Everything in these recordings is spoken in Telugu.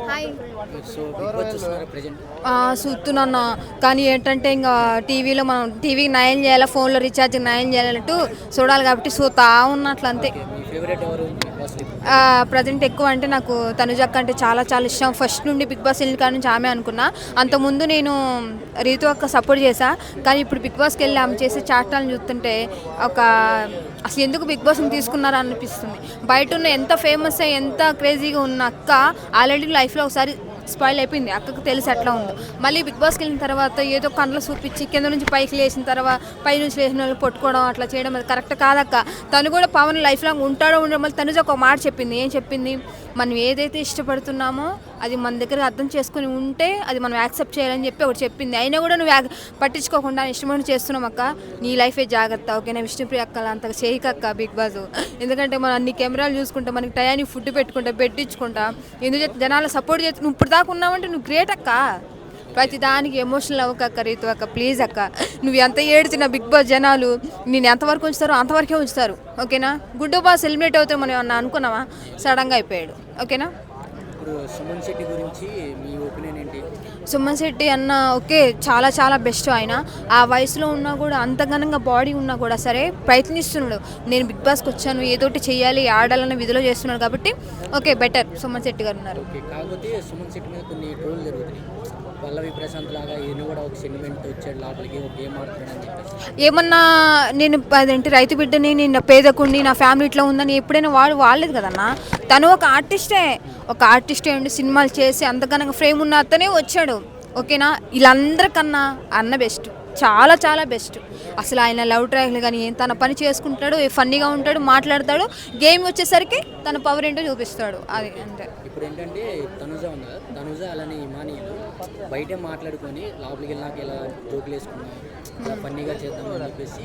హాయ్. సో బిగ్ బాస్ చూస్తున్నారా ప్రెజెంట్? చూస్తున్నాను. కానీ ఏంటంటే ఇంకా టీవీలో మనం టీవీకి నయం చేయాలి, ఫోన్లో రీఛార్జ్కి నయం చేయాలంటూ చూడాలి కాబట్టి చూతా ఉన్నట్లు అంతే. మీ ఫేవరెట్ ఎవరు బిగ్ బాస్? ప్రజెంట్ ఎక్కువ అంటే నాకు తనుజక్క అంటే చాలా చాలా ఇష్టం. ఫస్ట్ నుండి బిగ్ బాస్ వెళ్ళిన కాడ నుంచి ఆమె అనుకున్నా. అంతకుముందు నేను రీతు అక్క సపోర్ట్ చేశా. కానీ ఇప్పుడు బిగ్ బాస్కి వెళ్ళి ఆమె చేసే చాటాలను చూస్తుంటే ఒక అసలు ఎందుకు బిగ్ బాస్ని తీసుకున్నారా అనిపిస్తుంది. బయట ఉన్న ఎంత ఫేమస్ అయ్యి ఎంత క్రేజీగా ఉన్న అక్క ఆల్రెడీ లైఫ్లో ఒకసారి స్పాయిల్ అయిపోయింది. అక్కకు తెలిసి అట్లా ఉంది. మళ్ళీ బిగ్ బాస్కి వెళ్ళిన తర్వాత ఏదో కండ్లు చూపించి కింద నుంచి పైకి లేచిన తర్వాత పై నుంచి లేచిన వాళ్ళు పట్టుకోవడం అట్లా చేయడం అది కరెక్ట్ కాదక్క. తను కూడా పవన్ లైఫ్ లాంగ్ ఉంటాడో ఉండడం. మళ్ళీ తనుజ ఒక మాట చెప్పింది. ఏం చెప్పింది? మనం ఏదైతే ఇష్టపడుతున్నామో అది మన దగ్గర అర్థం చేసుకుని ఉంటే అది మనం యాక్సెప్ట్ చేయాలని చెప్పి ఒకటి చెప్పింది. అయినా కూడా నువ్వు పట్టించుకోకుండా ఇష్టమైన చేస్తున్నాం అక్క, నీ లైఫే జాగ్రత్త, ఓకేనా? విష్ణుప్రియ అక్కల అంతగా చేయకక్క బిగ్ బాస్. ఎందుకంటే మనం అన్ని కెమెరాలు చూసుకుంటా, మనకి టయానికి ఫుడ్ పెట్టుకుంటా, బెడ్ ఇచ్చుకుంటా, ఎందుకు జనాలు సపోర్ట్ చేసి నువ్వు ఇప్పుడు దాకా ఉన్నావంటే నువ్వు గ్రేట్ అక్క. ప్రతి దానికి ఎమోషనల్ అవ్వక రీతు అక్క, ప్లీజ్ అక్క. నువ్వు ఎంత ఏడ్చిన బిగ్ బాస్ జనాలు నేను ఎంతవరకు ఉంచుతారో అంతవరకే ఉంచుతారు, ఓకేనా? గుడ్డు బాస్ ఎలిమినేట్ అవుతారు మనం ఏమన్నా అనుకున్నావా? సడన్గా అయిపోయాడు, ఓకేనా? ఇప్పుడు సుమన్ శెట్టి గురించి మీ ఒపీనియన్ ఏంటి? సుమన్ శెట్టి అన్న ఓకే, చాలా చాలా బెస్ట్. ఆయన ఆ వయసులో ఉన్నా కూడా అంత ఘనంగా బాడీ ఉన్నా కూడా సరే ప్రయత్నిస్తున్నాడు. నేను బిగ్ బాస్కి వచ్చాను, ఏదోటి చేయాలి, ఆడాలన్న విధిలో చేస్తున్నాడు కాబట్టి ఓకే, బెటర్ సుమన్ శెట్టి గారు ఉన్నారు. ఓకే, కాకపోతే సుమన్ శెట్టి మీద కొన్ని ట్రోల్ జరుగుతున్నాయి. పల్లవి ప్రశాంత్ లాగా ఈయన కూడా ఒక సెంటిమెంట్ వచ్చాడు లోపలికి, ఒక గేమ్ ఆడుతున్నాడు అని చెప్పేసి. ఏమన్నా నేను అదేంటి రైతు బిడ్డని, నేను పేదకుండి నా ఫ్యామిలీ ఇట్లా ఉందని ఎప్పుడైనా వాడలేదు కదన్నా. తను ఒక ఆర్టిస్టే ఉండి సినిమాలు చేసి అంతకన్నా ఫ్రేమ్ ఉన్న అతనే వచ్చాడు, ఓకేనా? వీళ్ళందరికన్నా అన్న బెస్ట్, చాలా చాలా బెస్ట్. అసలు ఆయన లవ్ ట్రాక్లు కానీ తన పని చేసుకుంటాడు, ఫన్నీగా ఉంటాడు, మాట్లాడతాడు. గేమ్ వచ్చేసరికి తన పవర్ ఏంటో చూపిస్తాడు, అది అంతే. ఇప్పుడు ఏంటంటే తనుజ ఉంది కదా, తనుజ అలానే ఇమానియల్ బయటే మాట్లాడుకొని లోపలికి వెళ్ళినాక ఇలా జోకులు వేసుకున్నాం, ఇలా ఫన్నీగా చేద్దాం అని చెప్పేసి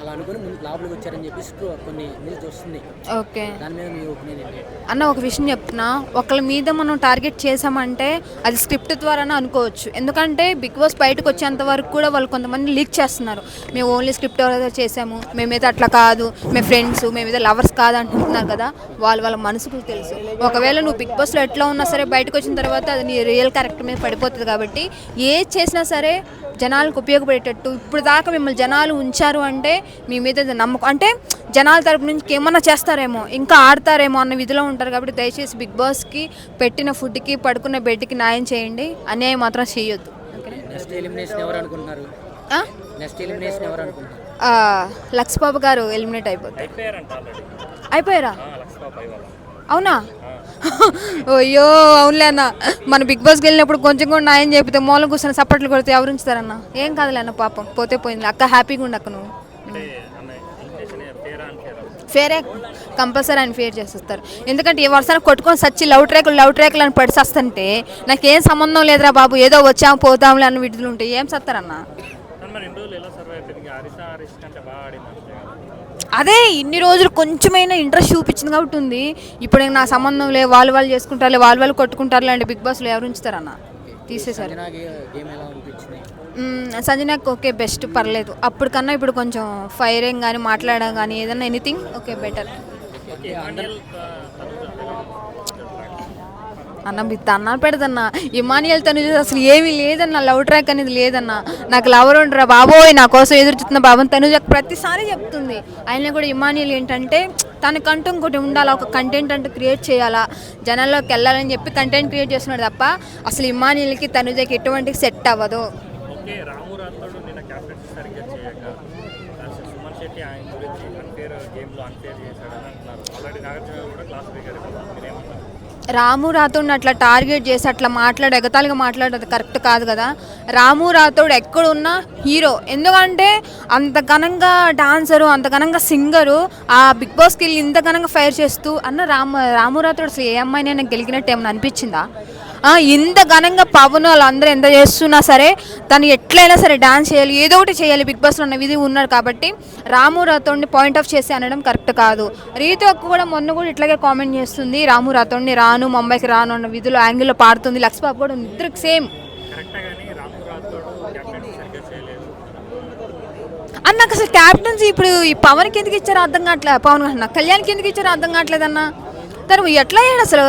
అలా అనుకుని లోపలికి వచ్చారని చెప్పేసి కొన్ని న్యూస్ వస్తుంది. ఓకే, దాని మీద మీ ఒపీనియన్ ఏంటి? అన్న ఒక విషయం చెప్తున్నా, ఒకళ్ళ మీద మనం టార్గెట్ చేసామంటే అది స్క్రిప్ట్ ద్వారానే అనుకోవచ్చు. ఎందుకంటే బిగ్ బాస్ బయటకు వచ్చేంత వరకు కూడా వాళ్ళు కొంతమంది లీక్ చేస్తున్నారు. మేము ఓన్లీ స్క్రిప్ట్ చేసాము, మేమైతే అట్లా కాదు, మేము ఫ్రెండ్స్, మేమైతే లవర్స్ కాదు అంటున్నారు కదా. వాళ్ళ మనసుకు తెలుసు. ఒకవేళ నువ్వు బిగ్ బాస్లో ఎట్లా ఉన్నా సరే బయటకు వచ్చిన తర్వాత అది నీ రియల్ క్యారెక్టర్ మీద పడిపోతుంది. కాబట్టి ఏది చేసినా సరే జనాలకు ఉపయోగపడేటట్టు. ఇప్పుడు దాకా మిమ్మల్ని జనాలు ఉంచారు అంటే మీ మీద నమ్మకం, అంటే జనాల తరపు నుంచి ఏమన్నా చేస్తారేమో, ఇంకా ఆడతారేమో అన్న విధిలో ఉంటారు. కాబట్టి దయచేసి బిగ్ బాస్కి పెట్టిన ఫుడ్కి, పడుకున్న బెడ్కి న్యాయం చేయండి, అన్యాయం మాత్రం చేయొద్దు. నెక్స్ట్ ఎలిమినేషన్ ఎవరు అనుకుంటున్నారు? లక్స్ బాబు గారు ఎలిమినేట్ అయిపోయారా? అవునా? అయ్యో అవునులే అన్న, మన బిగ్ బాస్కి వెళ్ళినప్పుడు కొంచెం కూడా న్యాయం చెప్తే మూలం కూర్చొని సపోర్ట్లు కొడితే ఎవరు ఉంచుతారన్న? ఏం కాదులే అన్న, పాపం పోతే పోయింది. అక్క హ్యాపీగా ఉండు అక్క. నువ్వు ఫేరే, కంపల్సరీ ఆయన ఫేర్ చేసేస్తారు. ఎందుకంటే ఏ వర్షాన్ని కొట్టుకొని సచ్చి లవ్ ట్రాక్లు అని పడిసేస్తుంటే నాకేం సంబంధం లేదురా బాబు, ఏదో వచ్చాము పోతాంలే అన్న విడుదలు ఉంటాయి. ఏం చేస్తారన్న? అదే ఇన్ని రోజులు కొంచెమైనా ఇంట్రెస్ట్ చూపించింది కాబట్టి ఉంది. ఇప్పుడు నా సంబంధం లేదు, వాళ్ళు చేసుకుంటారులే, వాళ్ళు కొట్టుకుంటారులే అంటే బిగ్ బాస్లో ఎవరు ఉంచుతారన్న? తీసేసారు. సంజనాకి ఓకే బెస్ట్, పర్లేదు. అప్పటికన్నా ఇప్పుడు కొంచెం ఫైరింగ్ కానీ మాట్లాడడం కానీ ఏదన్నా ఎనీథింగ్ ఓకే బెటర్. అన్న మీ తన్నా పెడదన్నా, ఇమానియల్ తను అసలు ఏమీ లేదన్న, లవ్ ట్రాక్ అనేది లేదన్న. నాకు లవర్ ఉండరా బాబోయ్, నా కోసం ఎదురు చూస్తున్న బాబు తనుజ ప్రతిసారి చెప్తుంది. ఆయన కూడా ఇమానియల్ ఏంటంటే తనకంటూ ఇంకోటి ఉండాలా, ఒక కంటెంట్ అంటూ క్రియేట్ చేయాలా, జనాల్లోకి వెళ్ళాలని చెప్పి కంటెంట్ క్రియేట్ చేస్తున్నాడు తప్ప అసలు ఇమానియల్కి తనుజకి ఎటువంటి సెట్ అవ్వదు. రాము రాథోడ్ని అట్లా టార్గెట్ చేసి అట్లా ఎగతాళిగా మాట్లాడేది కరెక్ట్ కాదు కదా. రాము రాథోడ్ ఎక్కడున్నా హీరో, ఎందుకంటే అంత ఘనంగా డాన్సరు, అంత ఘనంగా సింగరు, ఆ బిగ్ బాస్కి వెళ్ళి ఇంత ఘనంగా ఫైర్ చేస్తూ అన్న రాము రాథోడ్ అసలు ఏ అమ్మాయినైనా గెలిగినట్టు ఏమైనా అనిపించిందా? ఇంత ఘనంగా పవన్ వాళ్ళందరూ ఎంత చేస్తున్నా సరే తను ఎట్లయినా సరే డాన్స్ చేయాలి, ఏదో ఒకటి చేయాలి బిగ్ బాస్లో ఉన్న విధి ఉన్నాడు. కాబట్టి రాము రాథోడ్ని పాయింట్ ఆఫ్ చేసి అనడం కరెక్ట్ కాదు. రీతు అక్క కూడా మొన్న కూడా ఇట్లాగే కామెంట్ చేస్తుంది, రాము రాథోడ్ని రాను ముంబైకి రాను అన్న విధులు యాంగిల్లో పాడుతుంది. లక్స్ బాబు కూడా ఇద్దరికి సేమ్ అన్న. నాకు అసలు క్యాప్టెన్సీ ఇప్పుడు ఈ పవన్కి ఎందుకు ఇచ్చారో అర్థం కావట్లేదు, పవన్ కళ్యాణ్కి ఎందుకు ఇచ్చారో అర్థం కావట్లేదు అన్న. తను ఎట్లా అయ్యాడు అసలు?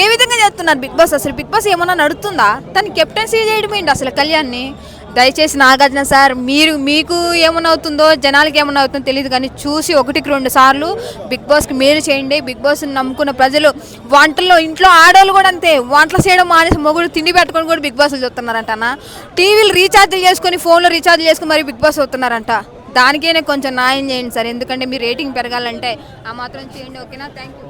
ఏ విధంగా చేస్తున్నారు బిగ్ బాస్? అసలు బిగ్ బాస్ ఏమన్నా నడుస్తుందా? తను కెప్టెన్సీ చేయడం ఏంటి అసలు కళ్యాణ్ని? దయచేసి నాగార్జున సార్, మీకు ఏమన్నా అవుతుందో జనాలకి ఏమన్నా అవుతుందో తెలియదు, కానీ చూసి 1-2 సార్లు బిగ్ బాస్కి మేలు చేయండి. బిగ్ బాస్ని నమ్ముకున్న ప్రజలు వంటల్లో, ఇంట్లో ఆడవాళ్ళు కూడా అంతే, వంటలు చేయడం మానేసి మొగుడు తిండి పెట్టుకొని కూడా బిగ్ బాస్లు చూస్తున్నారంట అన్న. టీవీలు రీఛార్జ్లు చేసుకొని, ఫోన్లో రీఛార్జ్ చేసుకుని మరి బిగ్ బాస్ అవుతున్నారంట. దానికైనా కొంచెం న్యాయం చేయండి సార్, ఎందుకంటే మీ రేటింగ్ పెరగాలంటే ఆ మాత్రం చేయండి. ఓకేనా? Thank you.